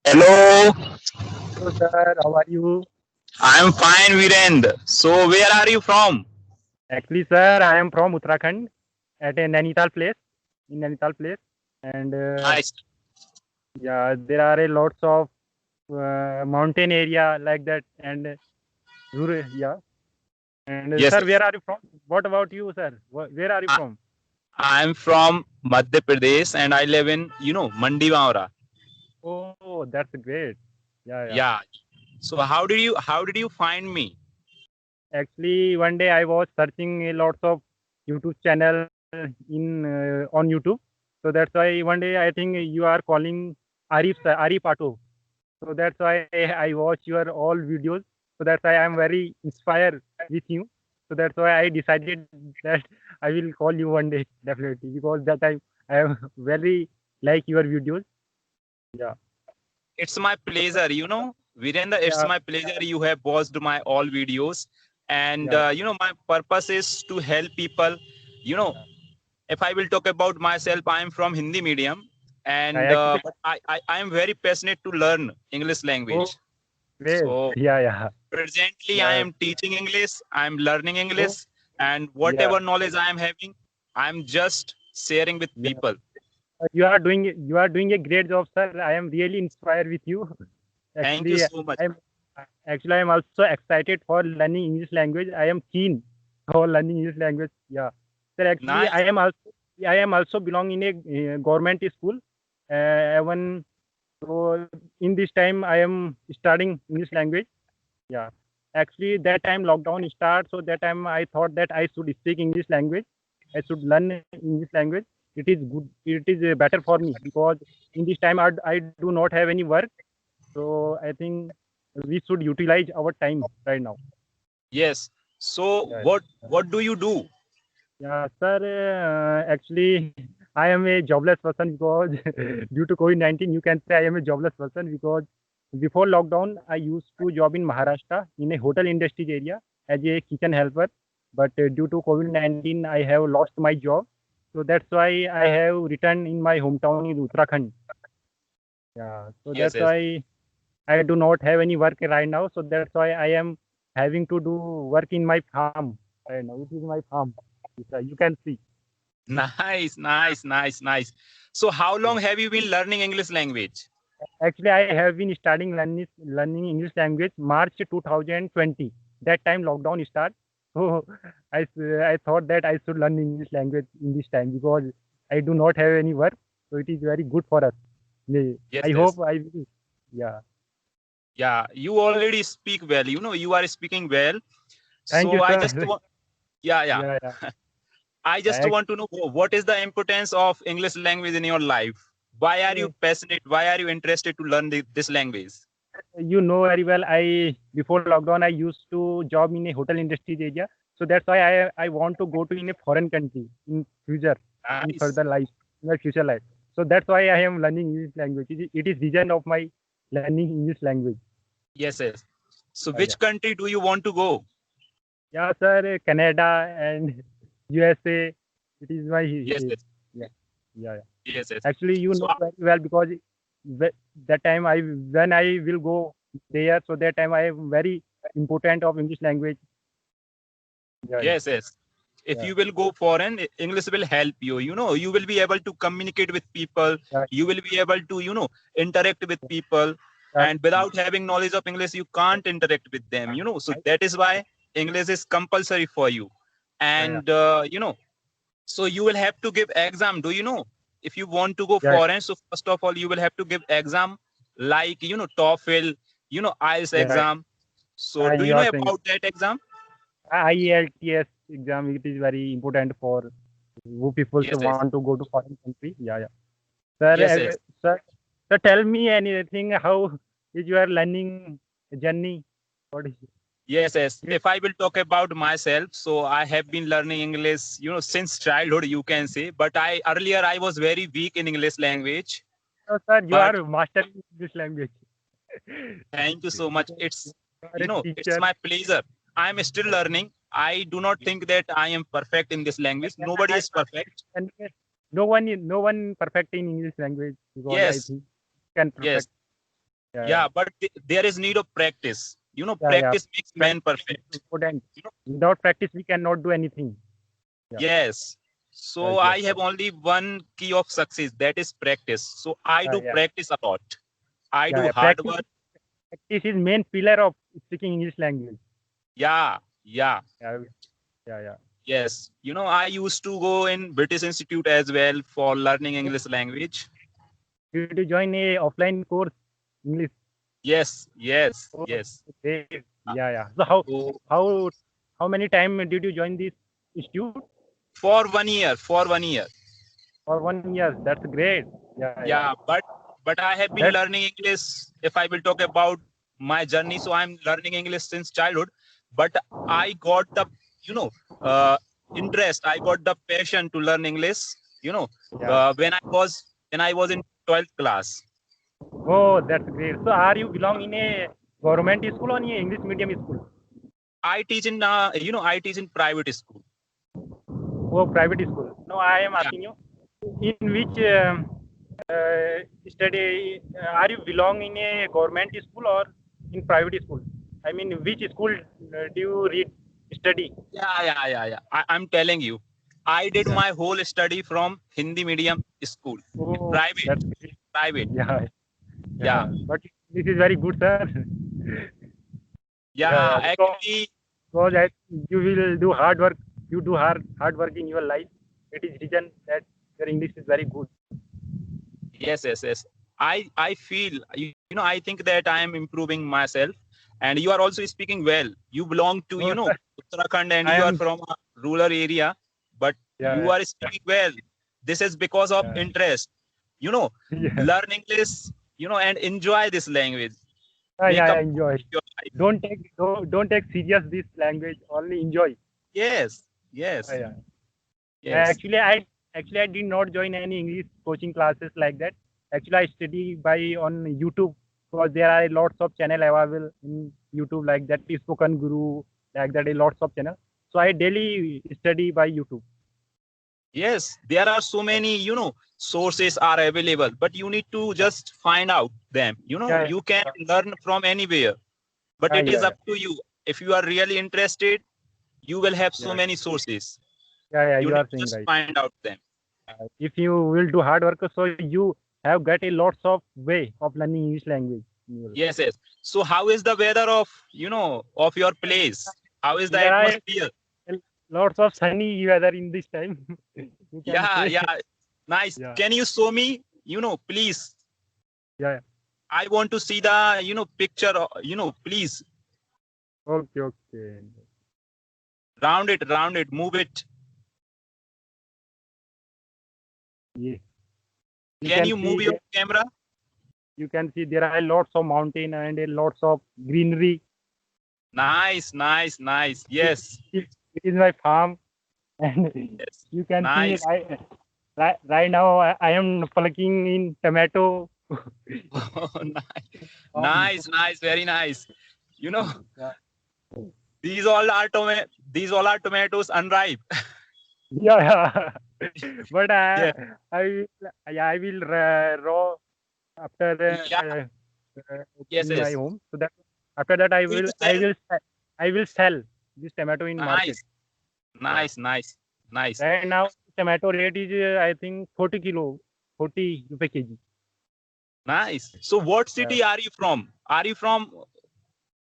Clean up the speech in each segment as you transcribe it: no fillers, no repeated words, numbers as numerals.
Hello, Hello, sir. How are you? I'm fine, Virend. So, where are you from? Actually, sir, I am from Uttarakhand at a Nainital place, in Nainital place, and Nice. yeah, there are a lots of mountain area like that, and yeah. And Yes, sir, yes. where are you from? What about you, sir? Where are you I, from? I'm from Madhya Pradesh and I live in, Mandi Vaura. Oh, that's great. Yeah, yeah. Yeah. So, how did you find me? Actually, one day I was searching a lots of YouTube channel in on YouTube. So that's why one day I think you are calling Arif Auto. So that's why I watch your all videos. So that's why I'm very inspired with you. So that's why I decided that I will call you one day definitely because that I am very like your videos. Yeah, It's my pleasure, Virendra, it's yeah, my pleasure you have watched my all videos. And, yeah, my purpose is to help people. You know, yeah. if I will talk about myself, I am from Hindi medium. I And actually, but I am very passionate to learn English oh, language. great. So, Yeah, yeah, presently, I yeah. am teaching English, I am learning Oh, English, and yeah, whatever knowledge I am having, I am just sharing with yeah. people. You are doing a great job, sir. I am really inspired with you. Thank you Actually, so much. I'm also excited for learning English language. I am keen for learning English language. Yeah, sir. Actually, Nice. I am also belong in a government school. Even so, in this time I am studying English language. Yeah, actually that time lockdown start, so that time I thought that I should speak English language. I should learn English language. It is good. It is better for me because in this time I do not have any work. So I think we should utilize our time right now. Yes. So, Yeah, what do you do? yeah, sir. Actually, I am a jobless person because due to COVID-19, you can say I am a jobless person because before lockdown, I used to job in Maharashtra in a hotel industry area as a kitchen helper. But due to COVID-19, I have lost my job. So that's why I have returned in my hometown in Uttarakhand. Yeah, so Yes, that's yes. why I do not have any work right now. So that's why I am having to do work in my farm right now. It is my farm. You can see. Nice, nice, nice, nice. So, how Yeah. long have you been learning English language? Actually, I have been starting learning English language March 2020. That time lockdown start. So I thought that I should learn English language in this time because I do not have any work. So it is very good for us. Yeah, Yes, I yes. hope I will. Yeah. Yeah, you already speak well. You are speaking well. Thank So, you, I sir. just want, yeah, yeah. Yeah, yeah. I just I, want to know what is the importance of English language in your life? Why are you passionate? Why are you interested to learn this language? you know very well. I before lockdown I used to job in a hotel industry area. So that's why I want to go to in a foreign country in future, in Nice. further life, in my future life. So that's why I am learning English language. It is reason of my learning English language. Yes, yes. So, Yeah, yeah. which country do you want to go? Yeah, sir. Canada and USA. It is my Yes, yes, yeah, yeah, yeah. yes, yes. Actually, you So, know very well because that time when I will go there, so that time I am very important of English language. Yeah, yeah, yes, yes. If yeah, you will go foreign, English will help you. You will be able to communicate with people. yeah, You will be able to, interact with people. yeah. And without having knowledge of English, you can't interact with them. So I, that is why English is compulsory for you. yeah, yeah, And, so you will have to give exam. Do you know? If you want to go yeah, foreign, so first of all, you will have to give exam like, TOEFL, IELTS yeah. exam. So do you You know are saying about that exam? IELTS exam. It is very important for who people Yes, yes. want to go to foreign country. Yeah, yeah. Sir, Yes, yes. sir, tell me anything. How is your learning journey? What is Yes, yes. it? If I will talk about myself, so I have been learning English, since childhood, you can say. But I was very weak in English language. So, sir, you But are mastering this language. thank you so much. It's, You are a it's teacher. my pleasure. I am still learning. I do not think that I am perfect in this language. Nobody is perfect. And no one perfect in English language because I Yes, think can yes. perfect. Yeah, but there is need of practice. You know, Yeah, practice makes man perfect. important. You know? Without practice, we cannot do anything. Yeah. Yes. So Yes, I yes, have only one key of success, that is practice. So I do yeah. practice a lot. I do Yeah, hard work. practice is main pillar of speaking English language. Yeah, yeah. Yeah, yeah. Yes. You know, I used to go in British Institute as well for learning English language. Did you join a offline course English? Yes, yes, Oh, yes. great. Uh, Yeah. So So how many time did you join this institute? for 1 year, for 1 year. For 1 year. That's great. Yeah. Yeah, but I have been That's learning English. If I will talk about my journey, so I'm learning English since childhood. But I got the uh, interest. I got the passion to learn English. You know, yeah. when I was in 12th class. Oh, that's great. So are you belong in a government school or in a English medium school? I teach in I teach in private school. Oh, private school. No, I am Yeah. asking you, in which study are you belong in a government school or in private school? I mean, which school do you read study? Yeah. I'm telling you, I did my whole study from Hindi medium school, Oh, private, that's great. private. Yeah. Yeah, But this is very good, sir. yeah. Because, Actually, you will do hard work. You do hard work in your life. It is reason that your English is very good. yes. I feel I think that I am improving myself, and you are also speaking well. You belong to No, sir, Uttarakhand, and I you are am. from a rural area, but you Yeah, are speaking well. This is because of yeah, interest. You know, yeah. learn English. And enjoy this language. Make I up enjoy. your life. Don't take serious this language. Only enjoy. Yes, yes, Yeah. yes. Actually I did not join any English coaching classes like that. Actually, I study by on YouTube because there are lots of channel available in YouTube like that. Spoken Guru like that. Lots of channel. So I daily study by YouTube. Yes, there are so many, sources are available, but you need to just find out them. Yeah, You can learn from anywhere, but yeah, it is yeah, up to you. If you are really interested, you will have so yeah, many sources. yeah. You You need are to saying just right. find out them. If you will do hard work, so you have got a lots of way of learning English language. Yes. So how is the weather of, of your place? How is the There are atmosphere? lots of sunny weather in this time. You can say. Yeah. Nice. Yeah, Can you show me, please? yeah. I want to see the, picture, please. Okay. Round it, move it. Yeah. You Can can you move see your camera? you can see there are lots of mountain and lots of greenery. Nice. Yes. It is my farm, and Yes. you can see Nice. right now I am plucking in tomato. farm. Nice. Very nice. You know, Yeah, these all are tomatoes unripe. yeah. But Yeah. I will raw after Yeah. in my Yes. home. So that after that Going to sell? I will sell this tomato in market. Yeah. Nice. Right now tomato rate is I think 40 rupees kg. Nice. So what Yeah. city are you from? Are you from?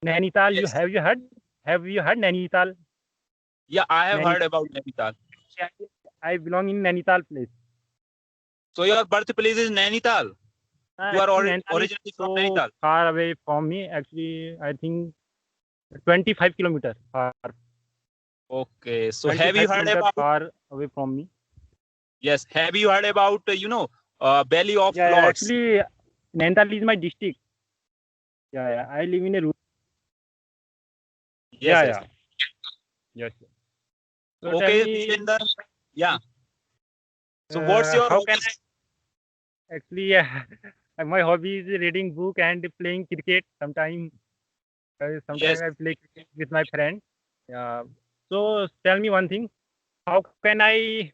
Nainital, Yes. you heard? Have you heard Nainital? Yeah, I have heard Nainital. about Nainital. I belong in Nainital place. So your birthplace is Nainital. You are Actually, Nainital is originally from so Nainital. far away from me. Actually, I think 25 kilometers far. Okay. So have you 25 heard kilometers about? far away from me. Yes. Have you heard about Belly of Lords? Actually, Nainital is my district. I live in a rural. Yes. Yes. So tell Okay, me, Vijender. Yeah. So what's your how can hobbies? actually my hobby is reading book and playing cricket. Sometimes Yes. I play cricket with my friend. So tell me one thing. How can I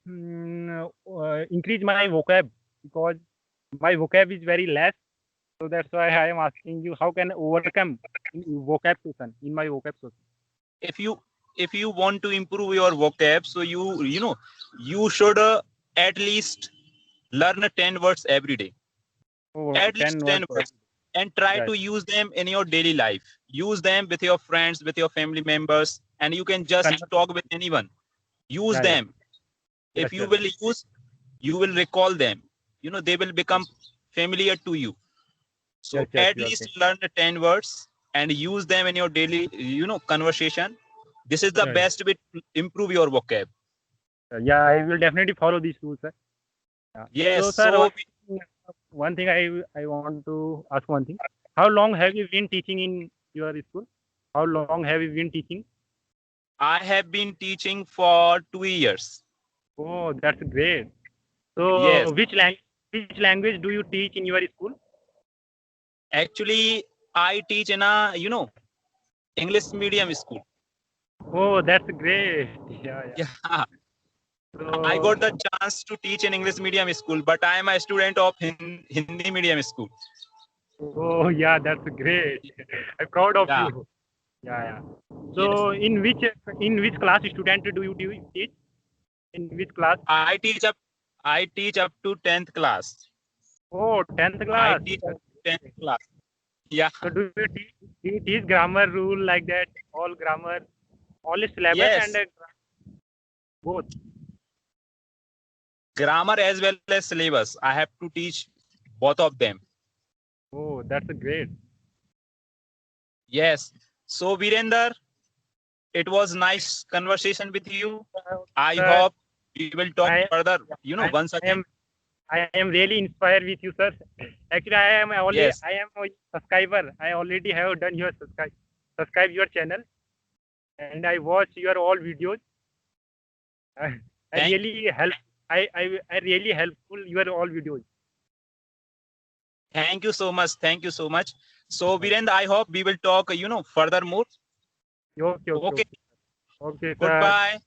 increase my vocab? Because my vocab is very less. So that's why I am asking you, how can I overcome in vocab session, in my vocab session? If you want to improve your vocab, so you should at least learn 10 words every day. Oh, At 10 least 10 words. words. And try Right. to use them in your daily life. Use them with your friends, with your family members, and you can just Conversation. talk with anyone. Use Yeah, yeah. them. Yes, If you yes. will use, you will recall them. They will become familiar to you. So Yes, yes, at you are least saying. learn the 10 words and use them in your daily, conversation. This is the Right. best way to improve your vocab. Yeah, I will definitely follow these rules, sir. Yeah. Yes. So, sir, So one thing I want to ask one thing. How long have you been teaching in your school? How long have you been teaching? I have been teaching for 2 years. Oh, that's great. So, Yes. which language do you teach in your school? Actually, I teach in a, English medium school. Oh, that's great. Yeah, yeah. Yeah. So, I got the chance to teach in English medium school, but I am a student of Hindi medium school. oh, yeah, that's great. I'm proud of Yeah. you. Yeah, yeah. So, Yes. in which class student do you teach? In which class? I teach up to 10th class. Oh, 10th I class. teach up to 10th class. Yeah. So do you teach grammar rule like that? All grammar, all syllabus Yes. and both. Grammar as well as syllabus. I have to teach both of them. Oh, that's great. Yes. So Virender, it was nice conversation with you. I hope we will talk further, once again. I am really inspired with you, sir. Actually, I am a subscriber. I already have done your subscribe your channel, and I watch your all videos. I really helpful your all videos. Thank you so much. Thank you so much. So Virender, I hope we will talk, furthermore. Okay, sir. Goodbye.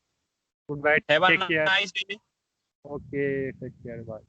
Goodbye. Have a Take care. nice day. Okay, take care. Bye.